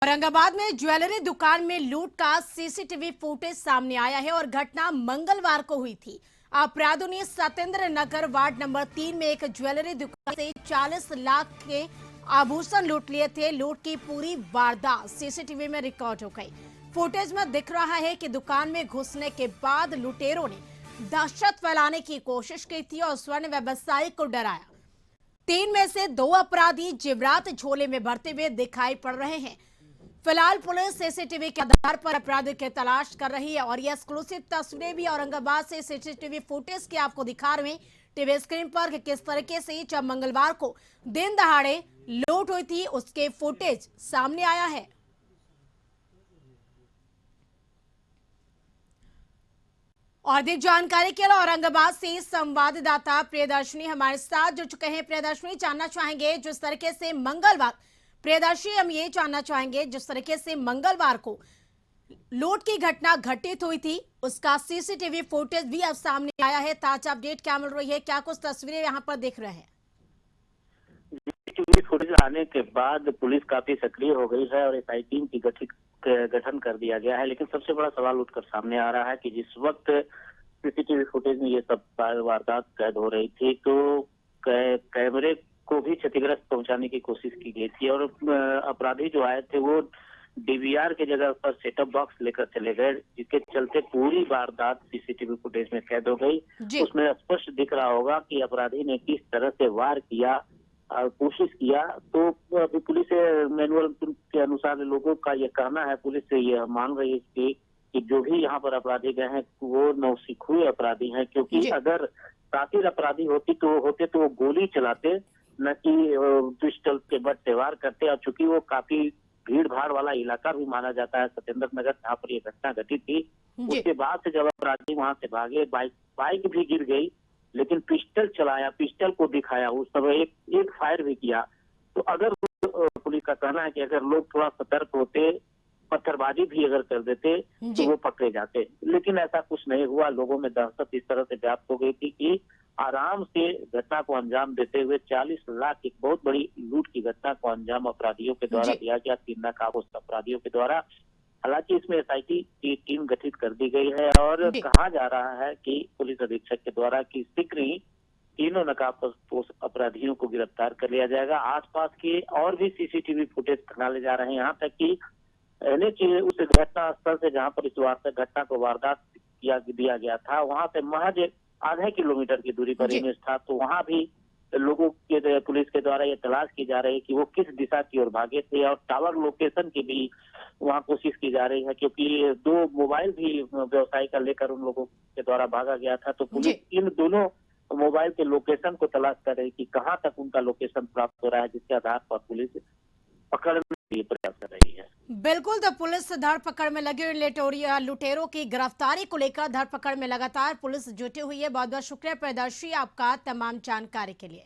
औरंगाबाद में ज्वेलरी दुकान में लूट का सीसीटीवी फुटेज सामने आया है और घटना मंगलवार को हुई थी। अपराधियों ने सत्येंद्र नगर वार्ड नंबर 3 में एक ज्वेलरी दुकान से 40 लाख के आभूषण लूट लिए थे। लूट की पूरी वारदात सीसीटीवी में रिकॉर्ड हो गई। फुटेज में दिख रहा है कि दुकान में घुसने के बाद लुटेरों ने दहशत फैलाने की कोशिश की थी और स्वर्ण व्यवसायी को डराया। 3 में से 2 अपराधी जेवरात झोले में भरते हुए दिखाई पड़ रहे हैं। फिलहाल पुलिस सीसीटीवी के आधार पर अपराधी की तलाश कर रही है और ये एक्सक्लूसिव तस्वीरें भी औरंगाबाद से सीसीटीवी फुटेज की आपको दिखा रहे हैं टीवी स्क्रीन पर कि किस तरीके से जब मंगलवार को दिन दहाड़े लूट हुई थी उसके फुटेज सामने आया है। और अधिक जानकारी के लिए औरंगाबाद से संवाददाता प्रियदर्शनी हमारे साथ जुड़ चुके हैं। प्रियदर्शनी, जानना चाहेंगे जिस तरीके से मंगलवार हम ये जानना चाहेंगे जिस तरीके से मंगलवार को लूट की घटना घटित हुई थी उसका सीसीटीवी फुटेज भी अब सामने आया है। ताजा अपडेट क्या मिल रही है, क्या कुछ तस्वीरें यहां पर दिख रहे हैं? सीसीटीवी फुटेज आने के बाद पुलिस काफी सक्रिय हो गई है और एसआई टीम की गठन कर दिया गया है। लेकिन सबसे बड़ा सवाल उठकर सामने आ रहा है कि जिस वक्त सीसीटीवी फुटेज में ये सब वारदात कैद हो रही थी तो कैमरे को भी क्षतिग्रस्त पहुंचाने की कोशिश की गई थी और अपराधी जो आए थे वो डीवीआर की जगह पर सेटअप बॉक्स लेकर चले गए, जिसके चलते पूरी वारदात सीसीटीवी फुटेज में कैद हो गई। उसमें स्पष्ट दिख रहा होगा कि अपराधी ने किस तरह से वार किया और कोशिश किया। तो अभी पुलिस मैनुअल के अनुसार लोगों का ये कहना है, पुलिस से ये मान रही है कि जो भी यहाँ पर अपराधी गए हैं वो नौसिखुए अपराधी हैं, क्योंकि अगर शातिर अपराधी होते तो वो गोली चलाते, न कि पिस्टल के बट त्यौहार करते। और चूंकि वो काफी भीड़ भाड़ वाला इलाका भी माना जाता है सत्येंद्र नगर, जहाँ पर ये घटना घटित थी, उसके बाद से जब अपराधी वहां से भागे, बाइक भी गिर गई, लेकिन पिस्टल चलाया, पिस्टल को दिखाया, उस समय एक फायर भी किया। तो अगर पुलिस का कहना है कि अगर लोग थोड़ा सतर्क होते, पत्थरबाजी भी अगर कर देते तो वो पकड़े जाते, लेकिन ऐसा कुछ नहीं हुआ। लोगों में दहशत इस तरह से व्याप्त हो गई थी कि आराम से घटना को अंजाम देते हुए 40 लाख एक बहुत बड़ी लूट की घटना को अंजाम अपराधियों के द्वारा दिया गया, 3 नाकाबपोश अपराधियों के द्वारा। हालांकि इसमें एसआईटी की टीम गठित कर दी गई है और कहा जा रहा है कि पुलिस अधीक्षक के द्वारा कि शीघ्र ही तीनों नकाबपोश अपराधियों को गिरफ्तार कर लिया जाएगा। आसपास के और भी सीसीटीवी फुटेज खंगाले जा रहे हैं, यहाँ तक कि उस घटना स्थल से जहाँ पर इस घटना को वारदात दिया गया था, वहाँ से महज आधे किलोमीटर की दूरी पर इमेज था। तो वहाँ भी लोगों के पुलिस के द्वारा ये तलाश की जा रही है कि वो किस दिशा की ओर भागे थे और टावर लोकेशन की भी वहाँ कोशिश की जा रही है, क्योंकि 2 मोबाइल भी व्यवसायी का लेकर उन लोगों के द्वारा भागा गया था। तो पुलिस इन दोनों मोबाइल के लोकेशन को तलाश कर रही है कि कहाँ तक उनका लोकेशन प्राप्त हो रहा है, जिसके आधार पर पुलिस पकड़ने के लिए प्रयास कर रही है। बिल्कुल, तो पुलिस धरपकड़ में लगे लुटेरों की गिरफ्तारी को लेकर धरपकड़ में लगातार पुलिस जुटी हुई है। बहुत बहुत शुक्रिया प्रियदर्शी आपका तमाम जानकारी के लिए।